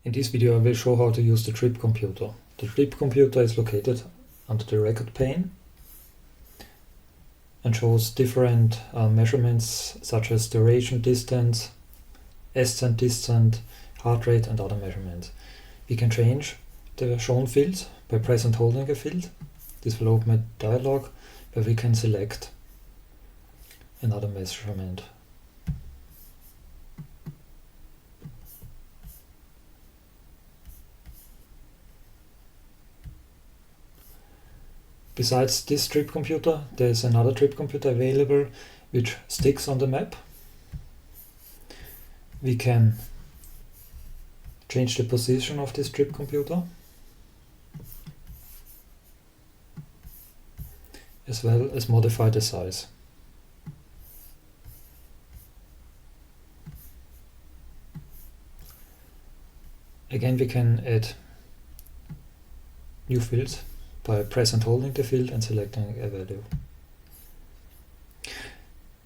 In this video I will show how to use the trip computer. The trip computer is located under the record pane and shows different measurements such as duration, distance, ascent, descent, heart rate and other measurements. We can change the shown fields by pressing and holding a field. This will open a dialog where we can select another measurement. Besides this trip computer, there is another trip computer available which sticks on the map. We can change the position of this trip computer, as well as modify the size. Again, we can add new fields by pressing and holding the field and selecting a value.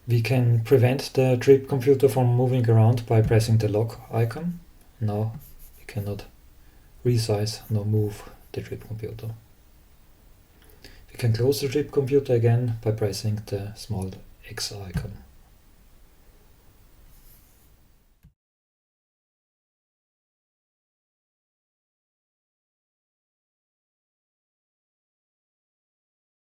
We can prevent the trip computer from moving around by pressing the lock icon. Now we cannot resize nor move the trip computer. We can close the trip computer again by pressing the small X icon.